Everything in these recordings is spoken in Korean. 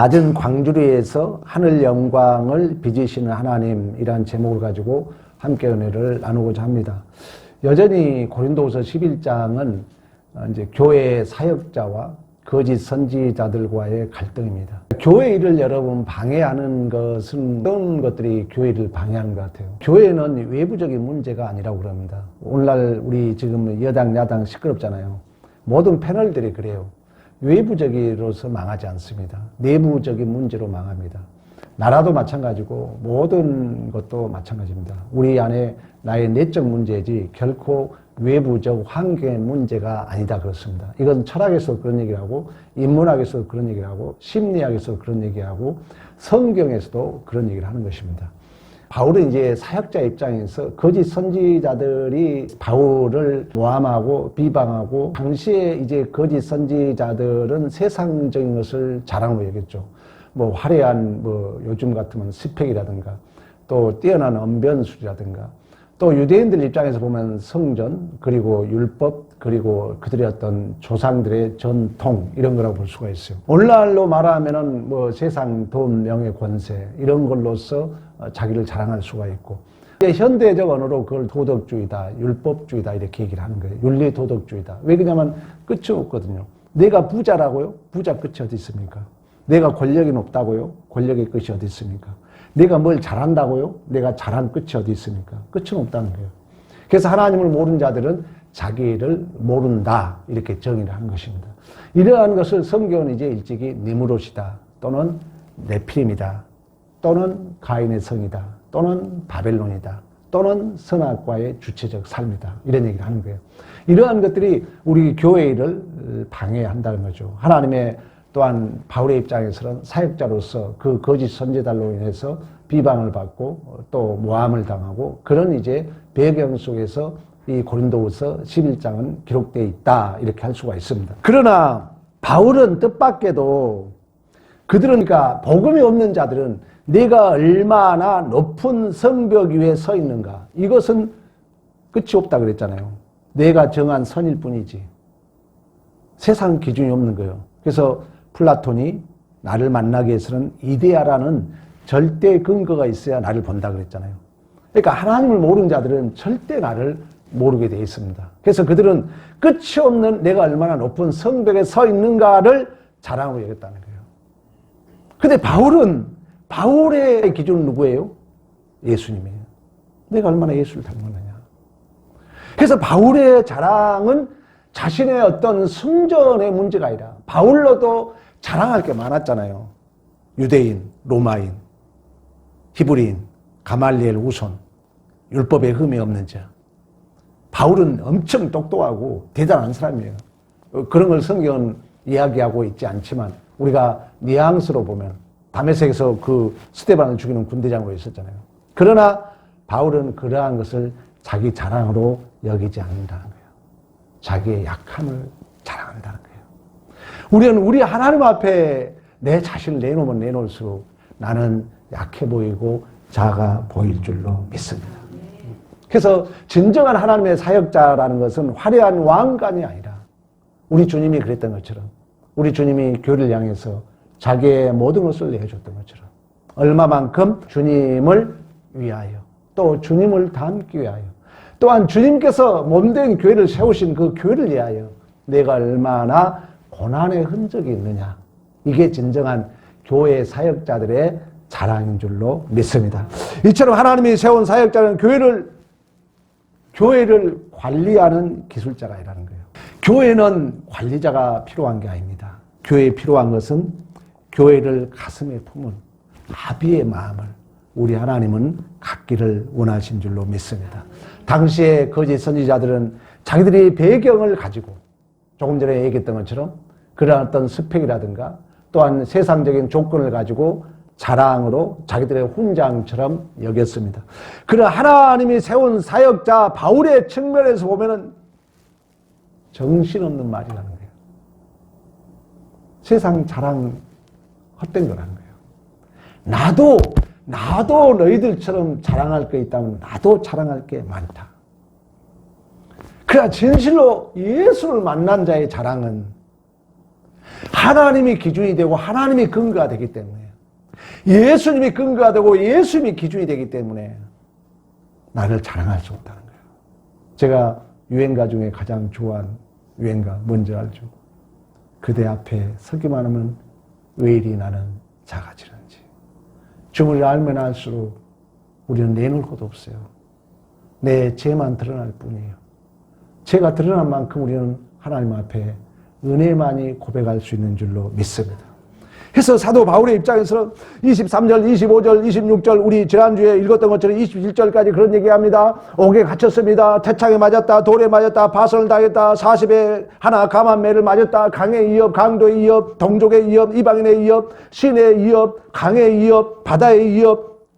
낮은 광주리에서 하늘 영광을 빚으시는 하나님이란 제목을 가지고 함께 은혜를 나누고자 합니다. 여전히 고린도후서 11장은 이제 교회 사역자와 거짓 선지자들과의 갈등입니다. 교회 일을 여러분 방해하는 것은 어떤 것들이 교회 일을 방해하는 것 같아요. 교회는 외부적인 문제가 아니라고 그럽니다. 오늘날 우리 지금 여당 야당 시끄럽잖아요. 모든 패널들이 그래요. 외부적으로서 망하지 않습니다. 내부적인 문제로 망합니다. 나라도 마찬가지고 모든 것도 마찬가지입니다. 우리 안에 나의 내적 문제지 결코 외부적 환경의 문제가 아니다 그렇습니다. 이건 철학에서 그런 얘기를 하고 인문학에서 그런 얘기를 하고 심리학에서 그런 얘기를 하고 성경에서도 그런 얘기를 하는 것입니다. 바울은 이제 사역자 입장에서 거짓 선지자들이 바울을 모함하고 비방하고 당시에 이제 거짓 선지자들은 세상적인 것을 자랑으로 여겼죠. 뭐 화려한 요즘 같으면 스펙이라든가 또 뛰어난 언변술이라든가 또 유대인들 입장에서 보면 성전 그리고 율법 그리고 그들의 어떤 조상들의 전통 이런 거라고 볼 수가 있어요. 오늘날로 말하면은 세상 돈 명예 권세 이런 걸로서 자기를 자랑할 수가 있고 현대적 언어로 그걸 도덕주의다 율법주의다 이렇게 얘기를 하는 거예요. 윤리도덕주의다. 왜 그러냐면 끝이 없거든요. 내가 부자라고요? 부자 끝이 어디 있습니까? 내가 권력이 높다고요? 권력의 끝이 어디 있습니까? 내가 뭘 잘한다고요? 내가 잘한 끝이 어디 있습니까? 끝은 없다는 거예요. 그래서 하나님을 모르는 자들은 자기를 모른다 이렇게 정의를 하는 것입니다. 이러한 것을 성경은 이제 일찍이 니무롯이다 또는 네피림이다 또는 가인의 성이다 또는 바벨론이다 또는 선악과의 주체적 삶이다 이런 얘기를 하는 거예요. 이러한 것들이 우리 교회 일을 방해한다는 거죠. 하나님의 또한 바울의 입장에서는 사역자로서 그 거짓 선지자로 인해서 비방을 받고 또 모함을 당하고 그런 이제 배경 속에서 이 고린도후서 11장은 기록되어 있다 이렇게 할 수가 있습니다. 그러나 바울은 뜻밖에도 그들은 그러니까 복음이 없는 자들은 내가 얼마나 높은 성벽 위에 서 있는가 이것은 끝이 없다 그랬잖아요. 내가 정한 선일 뿐이지 세상 기준이 없는 거예요. 그래서 플라톤이 나를 만나기 위해서는 이데아라는 절대 근거가 있어야 나를 본다 그랬잖아요. 그러니까 하나님을 모르는 자들은 절대 나를 모르게 되어 있습니다. 그래서 그들은 끝이 없는 내가 얼마나 높은 성벽에 서 있는가를 자랑으로 여겼다는 거예요. 근데 바울의 기준은 누구예요? 예수님이에요. 내가 얼마나 예수를 닮았느냐. 그래서 바울의 자랑은 자신의 어떤 승전의 문제가 아니라 바울로도 자랑할 게 많았잖아요. 유대인, 로마인, 히브리인, 가말리엘 우손, 율법에 흠이 없는 자. 바울은 엄청 똑똑하고 대단한 사람이에요. 그런 걸 성경은 이야기하고 있지 않지만 우리가 뉘앙스로 보면 다메섹에서 그 스데반을 죽이는 군대장으로 있었잖아요. 그러나 바울은 그러한 것을 자기 자랑으로 여기지 않는다는 거예요. 자기의 약함을 자랑한다는 거예요. 우리는 우리 하나님 앞에 내 자신을 내놓으면 내놓을수록 나는 약해 보이고 작아 보일 줄로 믿습니다. 그래서 진정한 하나님의 사역자라는 것은 화려한 왕관이 아니라 우리 주님이 그랬던 것처럼 우리 주님이 교회를 향해서 자기의 모든 것을 내어줬던 것처럼 얼마만큼 주님을 위하여 또 주님을 닮기 위하여 또한 주님께서 몸된 교회를 세우신 그 교회를 위하여 내가 얼마나 고난의 흔적이 있느냐. 이게 진정한 교회 사역자들의 자랑인 줄로 믿습니다. 이처럼 하나님이 세운 사역자는 교회를 관리하는 기술자가 아니라는 거예요. 교회는 관리자가 필요한 게 아닙니다. 교회에 필요한 것은 교회를 가슴에 품은 아비의 마음을 우리 하나님은 갖기를 원하신 줄로 믿습니다. 당시에 거짓 선지자들은 자기들의 배경을 가지고 조금 전에 얘기했던 것처럼 그러한 어떤 스펙이라든가 또한 세상적인 조건을 가지고 자랑으로 자기들의 훈장처럼 여겼습니다. 그러나 하나님이 세운 사역자 바울의 측면에서 보면은 정신없는 말이라는 거예요. 세상 자랑 헛된 거라는 거예요. 나도 너희들처럼 자랑할 게 있다면 나도 자랑할 게 많다. 그러나 진실로 예수를 만난 자의 자랑은 하나님이 기준이 되고 하나님이 근거가 되기 때문에, 예수님이 근거가 되고 예수님이 기준이 되기 때문에 나를 자랑할 수 없다는 거예요. 제가 유행가 중에 가장 좋아하는 유행가 뭔지 알죠? 그대 앞에 서기만 하면 왜 이리 나는 작아지는지. 주를 알면 알수록 우리는 내놓을 것도 없어요. 내 죄만 드러날 뿐이에요. 죄가 드러난 만큼 우리는 하나님 앞에 은혜만이 고백할 수 있는 줄로 믿습니다. 그래서 사도 바울의 입장에서는 23절, 25절, 26절 우리 지난주에 읽었던 것처럼 27절까지 그런 얘기합니다. 옥에 갇혔습니다. 태창에 맞았다. 돌에 맞았다. 파선을 당했다. 40에 하나 감한 매를 맞았다. 강의 위협, 강도의 위협, 동족의 위협, 이방인의 위협, 신의 위협, 강의 위협, 바다의 위협,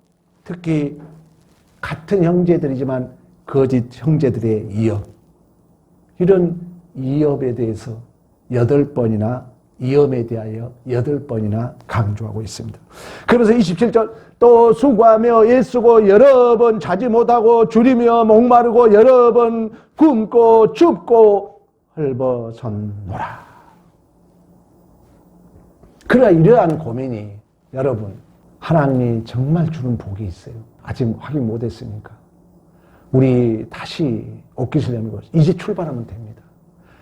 특히 같은 형제들이지만 거짓 형제들의 위협, 이런 위협에 대해서 8번이나 위험에 대하여 8번이나 강조하고 있습니다. 그러면서 27절 또 수고하며 애쓰고 여러 번 자지 못하고 줄이며 목마르고 여러 번 굶고 춥고 헐벗었노라. 그러나 이러한 고민이 여러분 하나님이 정말 주는 복이 있어요. 아직 확인 못했으니까 우리 다시 옷깃을 내밀고 이제 출발하면 됩니다.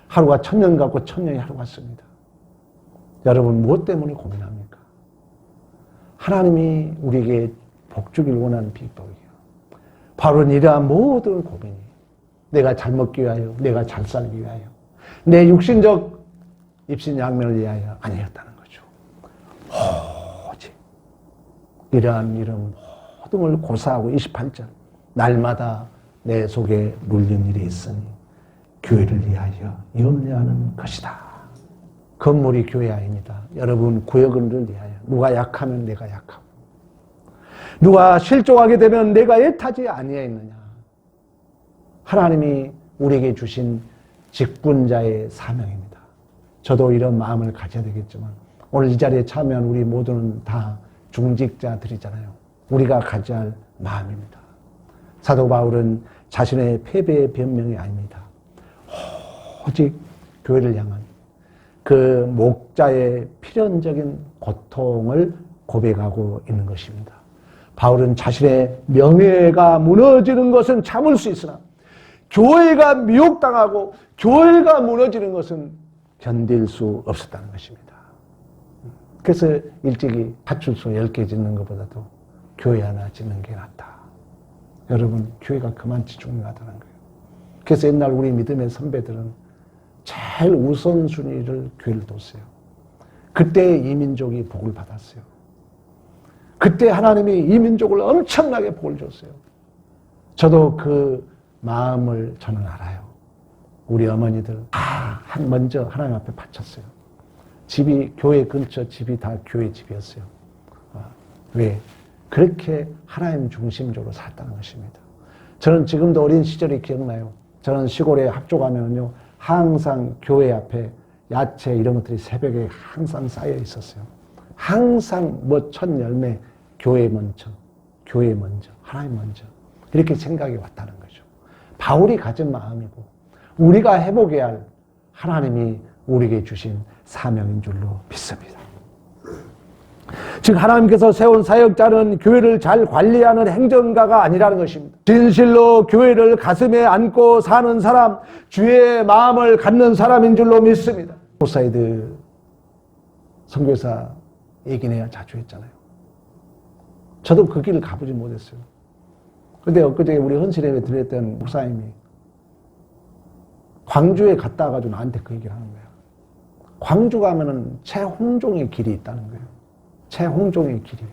하루가 1000년 같고 1000년이 하루 같습니다. 여러분 무엇 때문에 고민합니까? 하나님이 우리에게 복 주길 원하는 비법이에요. 바로 이러한 모든 고민이 내가 잘 먹기 위하여, 내가 잘 살기 위하여, 내 육신적 입신양면을 위하여 아니었다는 거죠. 오직 이러한 이런 모든 걸 고사하고 28절 날마다 내 속에 눌린 일이 있으니 교회를 위하여 염려하는 것이다. 건물이 교회 아닙니다. 여러분 구역을 위하여. 누가 약하면 내가 약하고 누가 실종하게 되면 내가 애타지 아니하였느냐. 하나님이 우리에게 주신 직분자의 사명입니다. 저도 이런 마음을 가져야 되겠지만 오늘 이 자리에 참여한 우리 모두는 다 중직자들이잖아요. 우리가 가져야 할 마음입니다. 사도 바울은 자신의 패배의 변명이 아닙니다. 오직 교회를 향한 그 목자의 필연적인 고통을 고백하고 있는 것입니다. 바울은 자신의 명예가 무너지는 것은 참을 수 있으나 교회가 미혹당하고 교회가 무너지는 것은 견딜 수 없었다는 것입니다. 그래서 일찍이 파출소 10개 짓는 것보다도 교회 하나 짓는 게 낫다. 여러분 교회가 그만치 중요하다는 거예요. 그래서 옛날 우리 믿음의 선배들은 제일 우선순위를 교회를 뒀어요. 그때 이 민족이 복을 받았어요. 그때 하나님이 이 민족을 엄청나게 복을 줬어요. 저도 그 마음을 저는 알아요. 우리 어머니들 다 먼저 하나님 앞에 바쳤어요. 집이 교회 근처 집이 다 교회 집이었어요. 왜? 그렇게 하나님 중심적으로 살았다는 것입니다. 저는 지금도 어린 시절이 기억나요. 저는 시골에 학교 가면요 항상 교회 앞에 야채 이런 것들이 새벽에 항상 쌓여 있었어요. 항상 첫 열매 교회 먼저, 교회 먼저, 하나님 먼저 이렇게 생각이 왔다는 거죠. 바울이 가진 마음이고 우리가 해보게 할 하나님이 우리에게 주신 사명인 줄로 믿습니다. 즉 하나님께서 세운 사역자는 교회를 잘 관리하는 행정가가 아니라는 것입니다. 진실로 교회를 가슴에 안고 사는 사람, 주의 마음을 갖는 사람인 줄로 믿습니다. 포사이드 선교사 얘기 내가 자주 했잖아요. 저도 그 길을 가보지 못했어요. 그런데 엊그제 우리 헌신회에 들렸던 목사님이 광주에 갔다 와가지고 나한테 그 얘기를 하는 거예요. 광주 가면은 최홍종의 길이 있다는 거예요. 최홍종의 길이.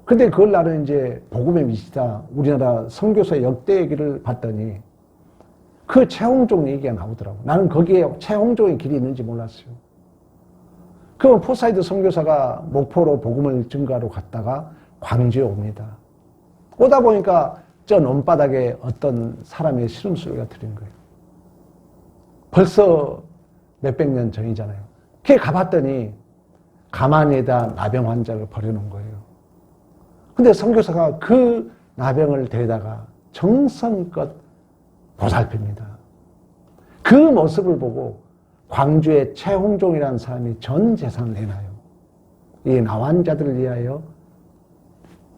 근데 그걸 나는 이제 복음의 미시다 우리나라 선교사 역대 얘기를 봤더니 그 최홍종 얘기가 나오더라고. 나는 거기에 최홍종의 길이 있는지 몰랐어요. 그럼 포사이드 선교사가 목포로 복음을 증거하러 갔다가 광주에 옵니다. 오다 보니까 저 논바닥에 어떤 사람의 시름소리가 들린 거예요. 벌써 몇백 년 전이잖아요. 걔 가봤더니 가만히에다 나병 환자를 버려놓은 거예요. 근데 선교사가 그 나병을 데려다가 정성껏 보살핍니다. 그 모습을 보고 광주의 최홍종이라는 사람이 전 재산을 내놔요. 이 나환자들을 위하여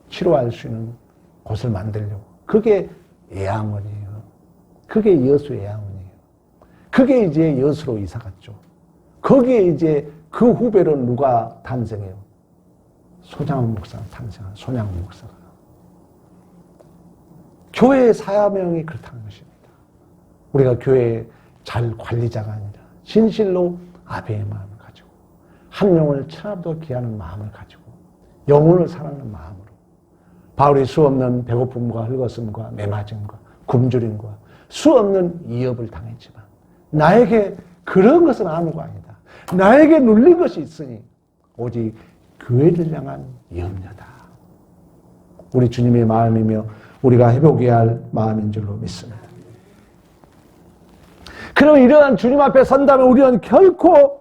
치료할 수 있는 곳을 만들려고. 그게 예양원이에요. 그게 여수 예양원이에요. 그게 이제 여수로 이사 갔죠. 거기에 이제 그 후배로 누가 탄생해요? 소장훈 목사가 탄생한 손양훈 목사가. 교회의 사명이 그렇다는 것입니다. 우리가 교회 잘 관리자가 아니라 진실로 아베의 마음을 가지고 한 영혼을 천하도 귀하는 마음을 가지고 영혼을 사랑하는 마음으로 바울이 수없는 배고픔과 흙었음과 매맞음과 굶주림과 수없는 위협을 당했지만 나에게 그런 것은 아무것도 아니다. 나에게 눌린 것이 있으니 오직 교회를 향한 염려다. 우리 주님의 마음이며 우리가 회복해야 할 마음인 줄로 믿습니다. 그럼 이러한 주님 앞에 선다면 우리는 결코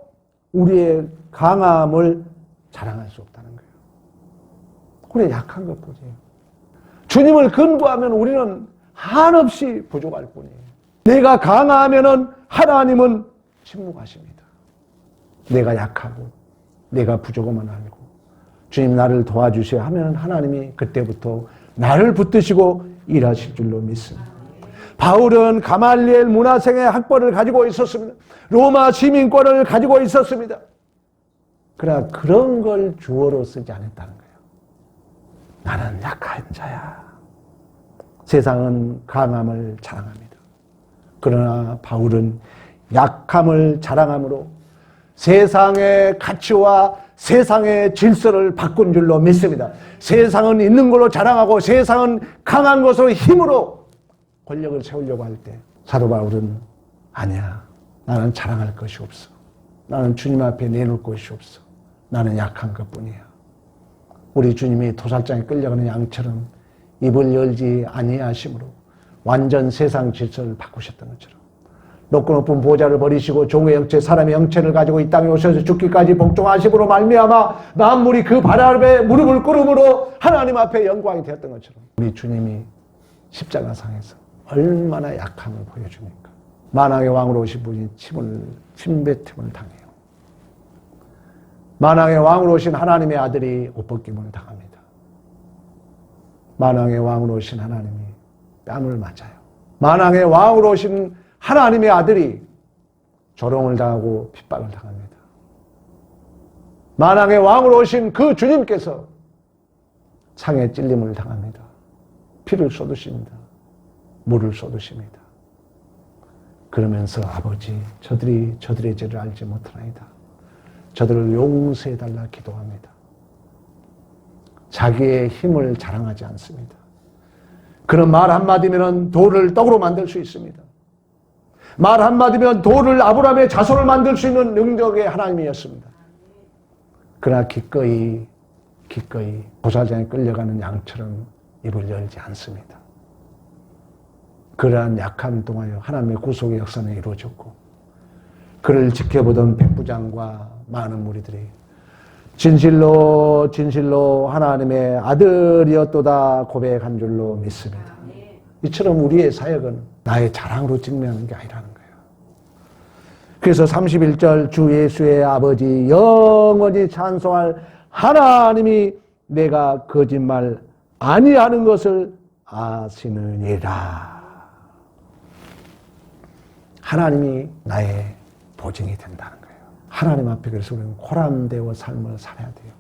우리의 강함을 자랑할 수 없다는 거예요. 우리의 약한 것뿐이에요. 주님을 근거하면 우리는 한없이 부족할 뿐이에요. 내가 강하면은 하나님은 침묵하십니다. 내가 약하고 내가 부족함만 알고 주님 나를 도와주셔야 하면 하나님이 그때부터 나를 붙드시고 일하실 줄로 믿습니다. 바울은 가말리엘 문화생의 학벌을 가지고 있었습니다. 로마 시민권을 가지고 있었습니다. 그러나 그런 걸 주어로 쓰지 않았다는 거예요. 나는 약한 자야. 세상은 강함을 자랑합니다. 그러나 바울은 약함을 자랑함으로 세상의 가치와 세상의 질서를 바꾼 줄로 믿습니다. 세상은 있는 걸로 자랑하고 세상은 강한 것으로 힘으로 권력을 세우려고 할 때 사도 바울은 아니야. 나는 자랑할 것이 없어. 나는 주님 앞에 내놓을 것이 없어. 나는 약한 것뿐이야. 우리 주님이 도살장에 끌려가는 양처럼 입을 열지 아니하심으로 완전 세상 질서를 바꾸셨던 것처럼 높고 높은 보좌를 버리시고 종의 영체 사람의 영체를 가지고 이 땅에 오셔서 죽기까지 복종하심으로 말미암아 만물이 그 발 아래 무릎을 꿇음으로 하나님 앞에 영광이 되었던 것처럼 우리 주님이 십자가상에서 얼마나 약함을 보여주니까 만왕의 왕으로 오신 분이 침뱉음을 당해요. 만왕의 왕으로 오신 하나님의 아들이 옷벗김을 당합니다. 만왕의 왕으로 오신 하나님이 뺨을 맞아요. 만왕의 왕으로 오신 하나님의 아들이 조롱을 당하고 핍박을 당합니다. 만왕의 왕으로 오신 그 주님께서 창에 찔림을 당합니다. 피를 쏟으십니다. 물을 쏟으십니다. 그러면서 아버지 저들의 죄를 알지 못하나이다. 저들을 용서해달라 기도합니다. 자기의 힘을 자랑하지 않습니다. 그런 말 한마디면 돌을 떡으로 만들 수 있습니다. 말 한마디면 돌을 아브라함의 자손을 만들 수 있는 능력의 하나님이었습니다. 그러나 기꺼이 도살장에 끌려가는 양처럼 입을 열지 않습니다. 그러한 약함을 통하여 하나님의 구속의 역사는 이루어졌고 그를 지켜보던 백부장과 많은 무리들이 진실로 하나님의 아들이었도다 고백한 줄로 믿습니다. 이처럼 우리의 사역은 나의 자랑으로 증명하는 게 아니라는 거예요. 그래서 31절 주 예수의 아버지 영원히 찬송할 하나님이 내가 거짓말 아니하는 것을 아시느니라. 하나님이 나의 보증이 된다는 거예요. 하나님 앞에 그래서 우리는 고람되어 삶을 살아야 돼요.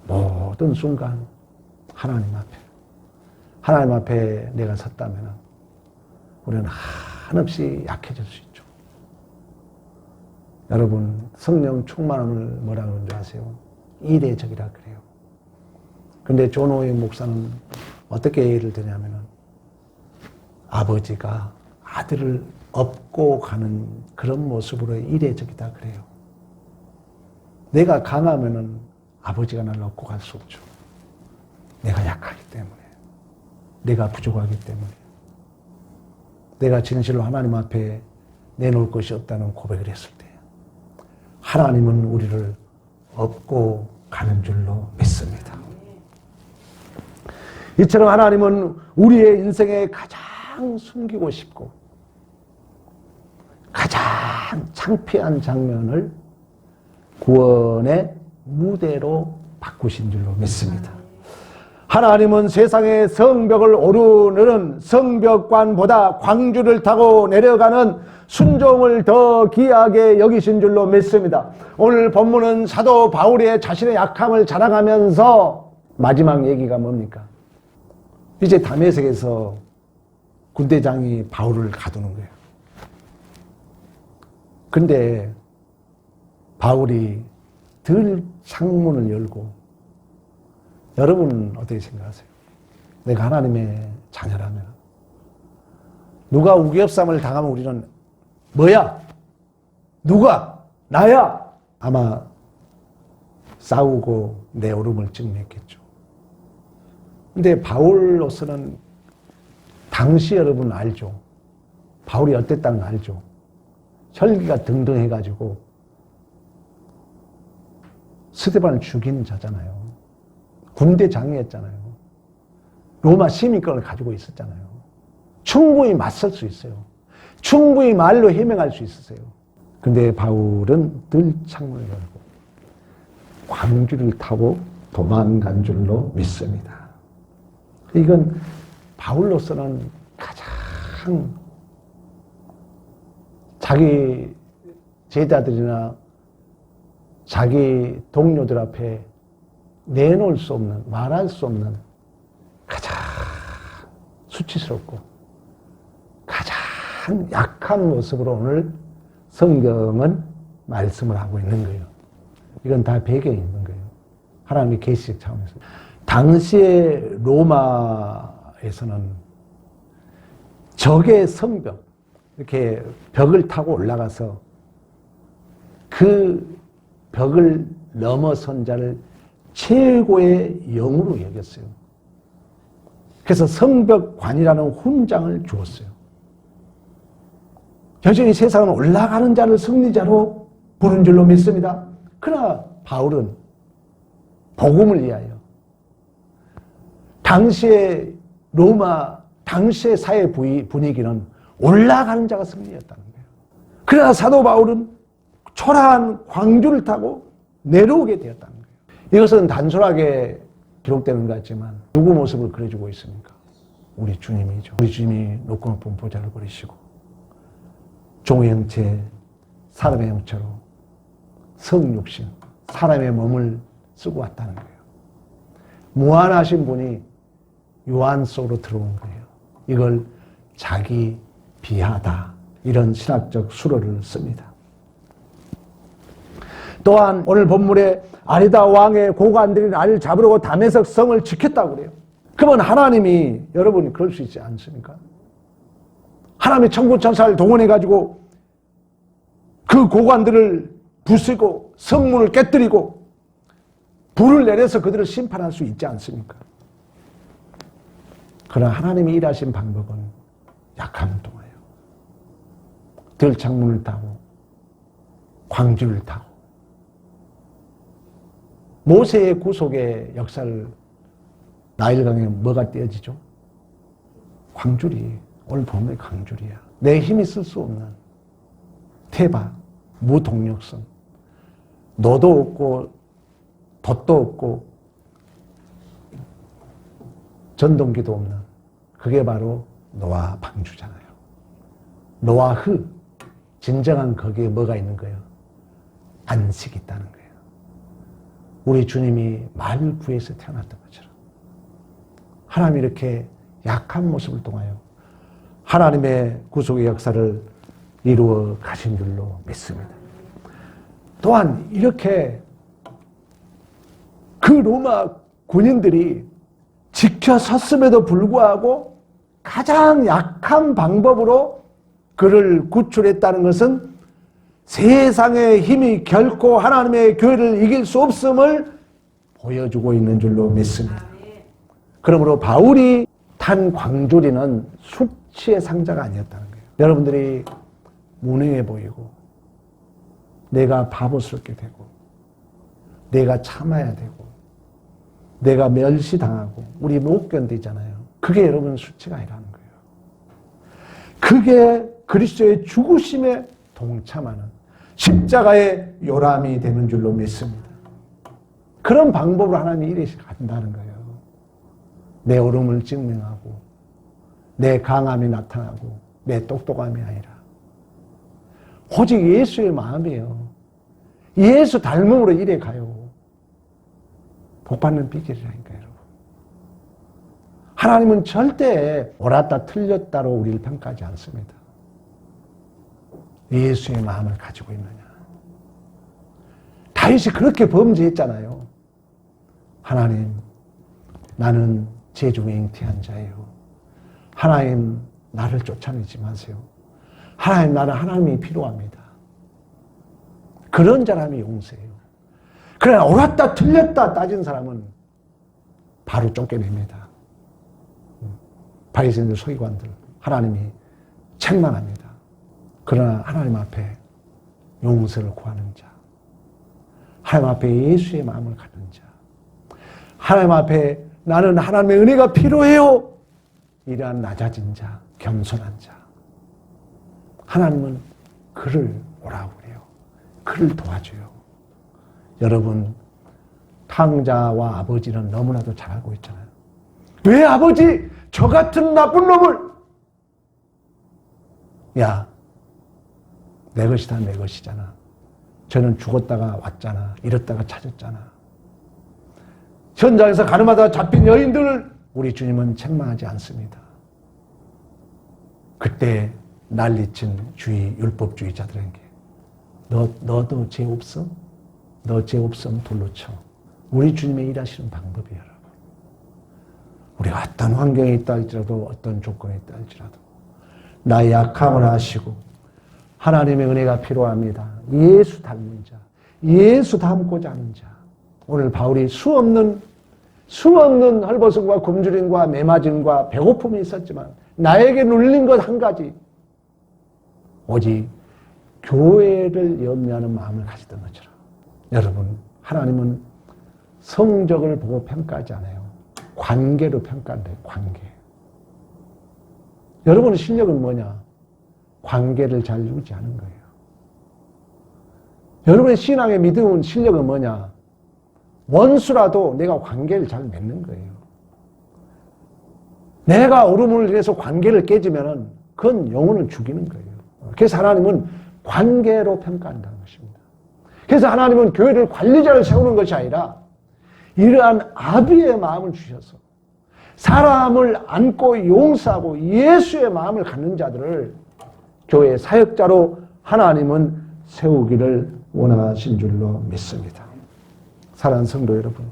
모든 순간 하나님 앞에 내가 섰다면 우리는 한없이 약해질 수 있죠. 여러분 성령 충만함을 뭐라 그러는 줄 아세요? 이례적이라 그래요. 근데 존 오웨이 목사는 어떻게 예를 드냐면 아버지가 아들을 업고 가는 그런 모습으로 이례적이다 그래요. 내가 강하면은 아버지가 나를 업고 갈 수 없죠. 내가 약하기 때문에, 내가 부족하기 때문에, 내가 진실로 하나님 앞에 내놓을 것이 없다는 고백을 했을 때 하나님은 우리를 업고 가는 줄로 믿습니다. 이처럼 하나님은 우리의 인생에 가장 숨기고 싶고 가장 참 창피한 장면을 구원의 무대로 바꾸신 줄로 믿습니다. 하나님은 세상의 성벽을 오르는 성벽관보다 광주를 타고 내려가는 순종을 더 귀하게 여기신 줄로 믿습니다. 오늘 본문은 사도 바울의 자신의 약함을 자랑하면서 마지막 얘기가 뭡니까? 이제 다메섹에서 군대장이 바울을 가두는 거예요. 근데 바울이 들 창문을 열고, 여러분은 어떻게 생각하세요? 내가 하나님의 자녀라면 누가 우겨쌈을 당하면 우리는 뭐야? 누가? 나야? 아마 싸우고 내 오름을 증명했겠죠. 근데 바울로서는 당시 여러분 알죠? 바울이 어땠다는 거 알죠? 혈기가 등등해가지고 스데반을 죽인 자잖아요. 군대장이었잖아요. 로마 시민권을 가지고 있었잖아요. 충분히 맞설 수 있어요. 충분히 말로 해명할 수 있었어요. 근데 바울은 늘 창문을 열고 광주를 타고 도망간 줄로 믿습니다. 이건 바울로서는 가장 자기 제자들이나 자기 동료들 앞에 내놓을 수 없는, 말할 수 없는 가장 수치스럽고 가장 약한 모습으로 오늘 성경은 말씀을 하고 있는 거예요. 이건 다 배경이 있는 거예요. 하나님의 계시적 차원에서. 당시에 로마에서는 적의 성벽, 이렇게 벽을 타고 올라가서 그 벽을 넘어선 자를 최고의 영으로 여겼어요. 그래서 성벽관이라는 훈장을 주었어요. 여전히 세상은 올라가는 자를 승리자로 부른 줄로 믿습니다. 그러나 바울은 복음을 위하여 당시의 로마, 당시의 사회 분위기는 올라가는 자가 승리였다는 거예요. 그러나 사도 바울은 초라한 광주를 타고 내려오게 되었다는 거예요. 이것은 단순하게 기록되는 것 같지만 누구 모습을 그려주고 있습니까? 우리 주님이죠. 우리 주님이 높고 높은 보좌를 버리시고 종의 형체, 사람의 형체로 성육신, 사람의 몸을 쓰고 왔다는 거예요. 무한하신 분이 요한 속으로 들어온 거예요. 이걸 자기 비하다, 이런 신학적 수로를 씁니다. 또한 오늘 본문에 아리다 왕의 고관들이 나를 잡으려고 다메섹 성을 지켰다고 그래요. 그러면 하나님이, 여러분 그럴 수 있지 않습니까? 하나님이 천군천사를 동원해가지고 그 고관들을 부수고 성문을 깨뜨리고 불을 내려서 그들을 심판할 수 있지 않습니까? 그러나 하나님이 일하신 방법은 약함을 통하여 들창문을 타고 광주를 타고 모세의 구속의 역사를 나일강에 뭐가 떼어지죠? 광주리. 오늘 보면 광주리야. 내 힘이 쓸 수 없는 태바, 무동력성, 노도 없고 돛도 없고 전동기도 없는, 그게 바로 노아 방주잖아요. 노아흐, 진정한 거기에 뭐가 있는 거예요? 안식이 있다는 거예요. 우리 주님이 만구에서 태어났던 것처럼 하나님이 이렇게 약한 모습을 통하여 하나님의 구속의 역사를 이루어 가신 줄로 믿습니다. 또한 이렇게 그 로마 군인들이 지켜섰음에도 불구하고 가장 약한 방법으로 그를 구출했다는 것은 세상의 힘이 결코 하나님의 교회를 이길 수 없음을 보여주고 있는 줄로 믿습니다. 그러므로 바울이 탄 광주리는 숙취의 상자가 아니었다는 거예요. 여러분들이 무능해 보이고 내가 바보스럽게 되고 내가 참아야 되고 내가 멸시당하고 우리 못 견디잖아요. 그게 여러분 수치가 아니라는 거예요. 그게 그리스도의 죽으심의 동참하는 십자가의 요람이 되는 줄로 믿습니다. 그런 방법으로 하나님이 이래서 간다는 거예요. 내 어려움을 증명하고 내 강함이 나타나고 내 똑똑함이 아니라 오직 예수의 마음이에요. 예수 닮음으로 이래 가요. 복받는 비결이라니까요, 여러분. 하나님은 절대 옳았다 틀렸다로 우리를 평가하지 않습니다. 예수의 마음을 가지고 있느냐. 다윗이 그렇게 범죄했잖아요. 하나님, 나는 제 중에 잉태한 자예요. 하나님, 나를 쫓아내지 마세요. 하나님, 나는 하나님이 필요합니다. 그런 사람이 용서해요. 그러나 옳았다 틀렸다 따진 사람은 바로 쫓겨냅니다. 바리새인들 서기관들 하나님이 책망합니다. 그러나 하나님 앞에 용서를 구하는 자, 하나님 앞에 예수의 마음을 갖는 자, 하나님 앞에 나는 하나님의 은혜가 필요해요, 이러한 낮아진 자, 겸손한 자, 하나님은 그를 오라고 그래요. 그를 도와줘요. 여러분, 탕자와 아버지는 너무나도 잘 알고 있잖아요. 왜 아버지 저 같은 나쁜 놈을, 야, 내 것이다, 내 것이잖아. 저는 죽었다가 왔잖아. 잃었다가 찾았잖아. 현장에서 가늠하다가 잡힌 여인들을 우리 주님은 책망하지 않습니다. 그때 난리친 율법주의자들에게 너도 죄 없어? 너 죄 없으면 돌로 쳐. 우리 주님의 일하시는 방법이에요, 여러분. 우리가 어떤 환경에 있다 할지라도, 어떤 조건에 있다 할지라도 나의 약함을 아시고 하나님의 은혜가 필요합니다. 예수 닮는 자, 예수 닮고자 하는 자. 오늘 바울이 수없는 헐벗음과 굶주림과 매맞음과 배고픔이 있었지만 나에게 눌린 것 한 가지, 오직 교회를 염려하는 마음을 가지던 것처럼. 여러분, 하나님은 성적을 보고 평가하지 않아요. 관계로 평가한대요. 관계. 여러분의 실력은 뭐냐? 관계를 잘 유지하는 거예요. 여러분의 신앙의 믿음은 실력은 뭐냐? 원수라도 내가 관계를 잘 맺는 거예요. 내가 어려움을 인해서 관계를 깨지면 그건 영혼을 죽이는 거예요. 그래서 하나님은 관계로 평가한다는 것입니다. 그래서 하나님은 교회를 관리자를 세우는 것이 아니라 이러한 아비의 마음을 주셔서 사람을 안고 용서하고 예수의 마음을 갖는 자들을 교회의 사역자로 하나님은 세우기를 원하신 줄로 믿습니다. 사랑하는 성도 여러분,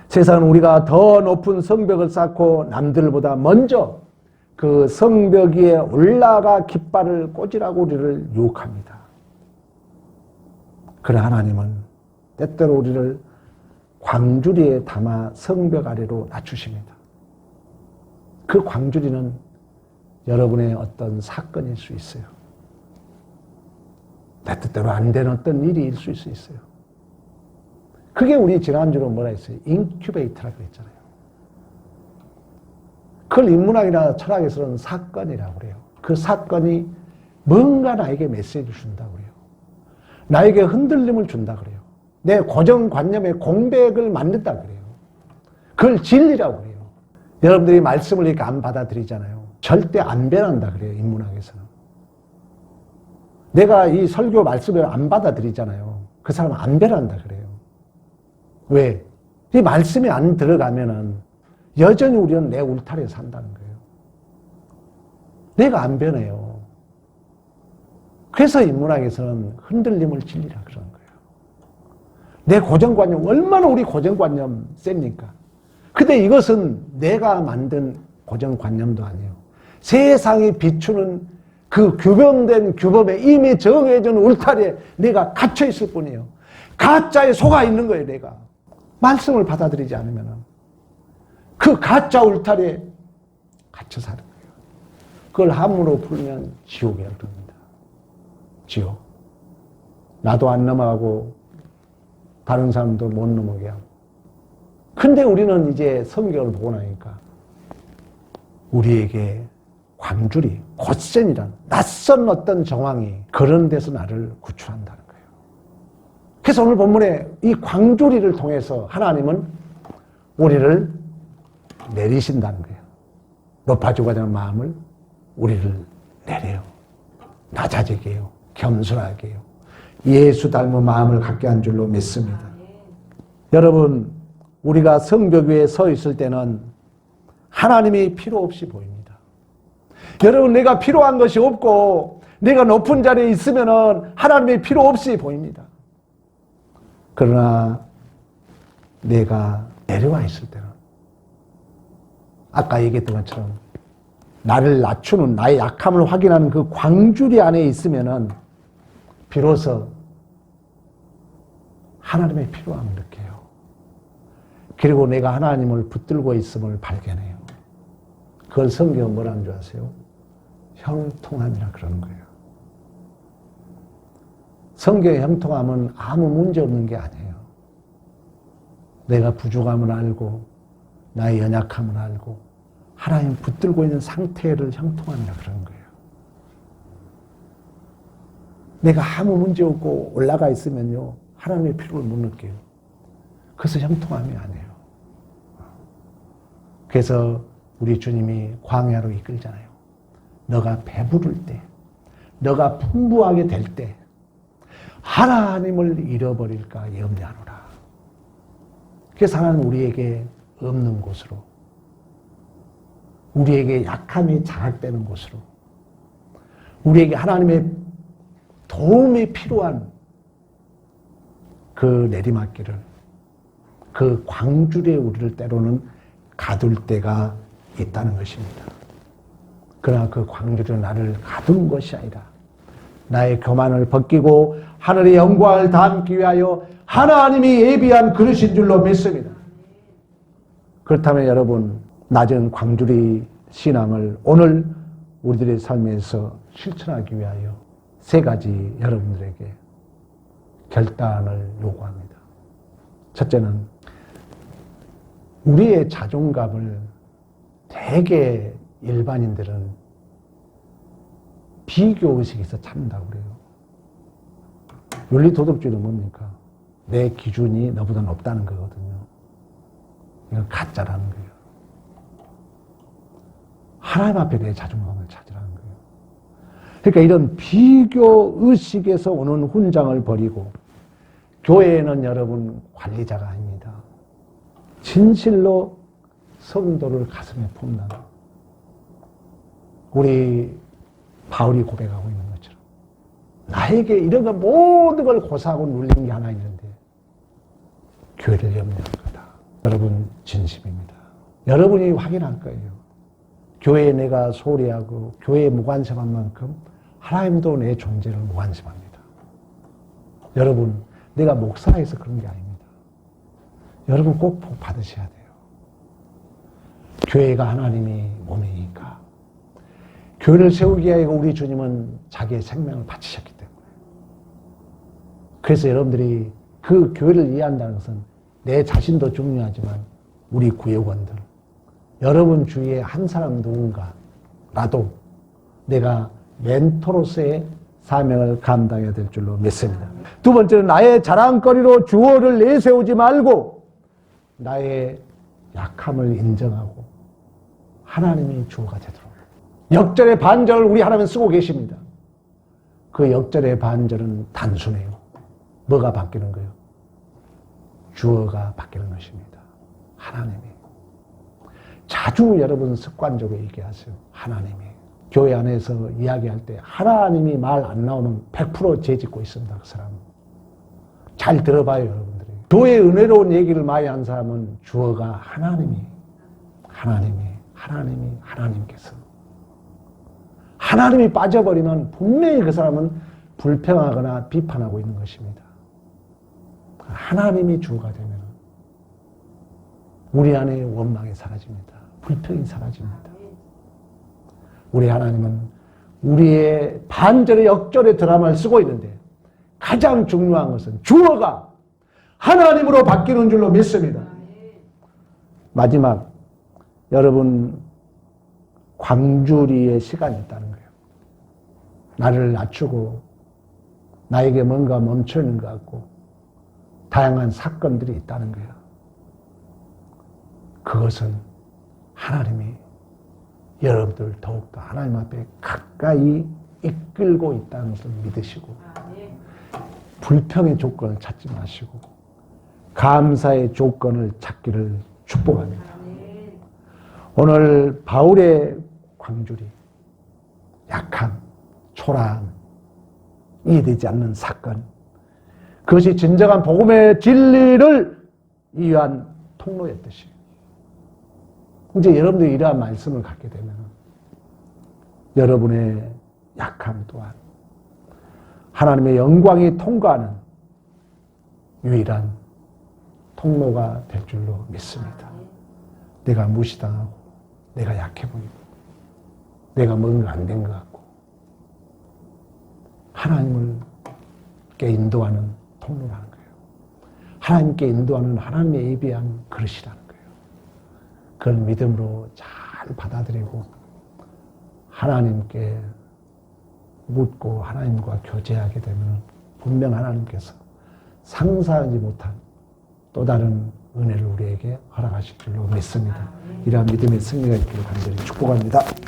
세상은 우리가 더 높은 성벽을 쌓고 남들보다 먼저 그 성벽 위에 올라가 깃발을 꽂으라고 우리를 유혹합니다. 그러나 하나님은 때때로 우리를 광주리에 담아 성벽 아래로 낮추십니다. 그 광주리는 여러분의 어떤 사건일 수 있어요. 내 뜻대로 안 되는 어떤 일일 수 있어요. 그게 우리 지난주로 뭐라 했어요? 인큐베이터라고 했잖아요. 그걸 인문학이나 철학에서는 사건이라고 그래요. 그 사건이 뭔가 나에게 메시지를 준다고 그래요. 나에게 흔들림을 준다고 그래요. 내 고정관념의 공백을 만든다고 그래요. 그걸 진리라고 그래요. 여러분들이 말씀을 이렇게 안 받아들이잖아요. 절대 안 변한다 그래요, 인문학에서는. 내가 이 설교 말씀을 안 받아들이잖아요. 그 사람은 안 변한다 그래요. 왜? 이 말씀이 안 들어가면은 여전히 우리는 내 울타리에 산다는 거예요. 내가 안 변해요. 그래서 인문학에서는 흔들림을 진리라 그러는 거예요. 내 고정관념, 얼마나 우리 고정관념 셉니까? 근데 이것은 내가 만든 고정관념도 아니에요. 세상이 비추는 그 규범된 규범에 이미 정해진 울타리에 내가 갇혀있을 뿐이에요. 가짜에 속아 있는 거예요, 내가. 말씀을 받아들이지 않으면 그 가짜 울타리에 갇혀 사는 거예요. 그걸 함으로 풀면 지옥이라고 그럽니다. 지옥. 나도 안 넘어가고 다른 사람도 못 넘어게 하고. 근데 우리는 이제 성경을 보고 나니까 우리에게 광주리, 고센이란 낯선 어떤 정황이 그런 데서 나를 구출한다는 거예요. 그래서 오늘 본문에 이 광주리를 통해서 하나님은 우리를 내리신다는 거예요. 높아지고자 하는 마음을 우리를 내려요. 낮아지게 해요. 겸손하게 해요. 예수 닮은 마음을 갖게 한 줄로 믿습니다. 여러분, 우리가 성벽 위에 서 있을 때는 하나님이 필요 없이 보입니다. 여러분, 내가 필요한 것이 없고 내가 높은 자리에 있으면 하나님이 필요 없이 보입니다. 그러나 내가 내려와 있을 때는 아까 얘기했던 것처럼 나를 낮추는 나의 약함을 확인하는 그 광주리 안에 있으면 비로소 하나님의 필요함을 느껴요. 그리고 내가 하나님을 붙들고 있음을 발견해요. 그걸 성경은 뭐라는 줄 아세요? 형통함이라 그러는 거예요. 성경의 형통함은 아무 문제 없는 게 아니에요. 내가 부족함을 알고 나의 연약함을 알고 하나님 붙들고 있는 상태를 형통함이라 그러는 거예요. 내가 아무 문제 없고 올라가 있으면요 하나님의 필요를 못 느껴요. 그래서 형통함이 아니에요. 그래서 우리 주님이 광야로 이끌잖아요. 너가 배부를 때, 너가 풍부하게 될 때 하나님을 잃어버릴까 염려하노라. 그래서 하나님 우리에게 없는 곳으로, 우리에게 약함이 자각되는 곳으로, 우리에게 하나님의 도움이 필요한 그 내리막길을, 그 광주리에 우리를 때로는 가둘 때가 있다는 것입니다. 그러나 그 광주리는 나를 가둔 것이 아니라 나의 교만을 벗기고 하늘의 영광을 담기 위하여 하나님이 예비한 그릇인 줄로 믿습니다. 그렇다면 여러분, 낮은 광주리 신앙을 오늘 우리들의 삶에서 실천하기 위하여 세 가지 여러분들에게 결단을 요구합니다. 첫째는 우리의 자존감을 대개 일반인들은 비교의식에서 찾는다고 그래요. 윤리도덕주의는 뭡니까? 내 기준이 너보다 높다는 거거든요. 이건 가짜라는 거예요. 하나님 앞에 내 자존감을 찾으라는 거예요. 그러니까 이런 비교의식에서 오는 훈장을 버리고, 교회에는 여러분 관리자가 아닙니다. 진실로 성도를 가슴에 품는, 우리 바울이 고백하고 있는 것처럼 나에게 이런 거 모든 걸 고사하고 눌린 게 하나 있는데 교회를 염려한 거다. 여러분 진심입니다. 여러분이 확인할 거예요. 교회에 내가 소홀히 하고 교회에 무관심한 만큼 하나님도 내 존재를 무관심합니다. 여러분, 내가 목사해서 그런 게 아닙니다. 여러분 꼭 복 받으셔야 돼요. 교회가 하나님이 몸이니까. 교회를 세우기 위하여 우리 주님은 자기의 생명을 바치셨기 때문에. 그래서 여러분들이 그 교회를 이해한다는 것은 내 자신도 중요하지만 우리 구역원들, 여러분 주위에 한 사람 누군가라도 내가 멘토로서의 사명을 감당해야 될 줄로 믿습니다. 두 번째는 나의 자랑거리로 주어를 내세우지 말고 나의 약함을 인정하고 하나님이 주어가 되도록. 역절의 반절을 우리 하나님 쓰고 계십니다. 그 역절의 반절은 단순해요. 뭐가 바뀌는 거예요? 주어가 바뀌는 것입니다. 하나님이. 자주 여러분 습관적으로 얘기하세요. 하나님이. 교회 안에서 이야기할 때 하나님이 말 안 나오면 100% 죄짓고 있습니다. 그 사람은. 잘 들어봐요, 여러분들이. 교회 은혜로운 얘기를 많이 한 사람은 주어가 하나님께서. 하나님이 빠져버리면 분명히 그 사람은 불평하거나 비판하고 있는 것입니다. 하나님이 주어가 되면 우리 안에 원망이 사라집니다. 불평이 사라집니다. 우리 하나님은 우리의 반절의 역절의 드라마를 쓰고 있는데 가장 중요한 것은 주어가 하나님으로 바뀌는 줄로 믿습니다. 마지막, 여러분 광주리의 시간이 있다는 거예요. 나를 낮추고 나에게 뭔가 멈춰있는 것 같고 다양한 사건들이 있다는 거예요. 그것은 하나님이 여러분들 더욱더 하나님 앞에 가까이 이끌고 있다는 것을 믿으시고 불평의 조건을 찾지 마시고 감사의 조건을 찾기를 축복합니다. 오늘 바울의 광주리, 약함, 초라함, 이해되지 않는 사건, 그것이 진정한 복음의 진리를 위한 통로였듯이 이제 여러분들이 이러한 말씀을 갖게 되면 여러분의 약함 또한 하나님의 영광이 통과하는 유일한 통로가 될 줄로 믿습니다. 내가 무시당하고 내가 약해 보이고 내가 뭔가 안 된 것 같고 하나님께 인도하는 통로라는 거예요. 하나님께 인도하는 하나님의 예비한 그릇이라는 거예요. 그걸 믿음으로 잘 받아들이고 하나님께 묻고 하나님과 교제하게 되면 분명 하나님께서 상상하지 못한 또 다른 은혜를 우리에게 허락하실 줄로 믿습니다. 이러한 믿음의 승리가 있기를 간절히 축복합니다.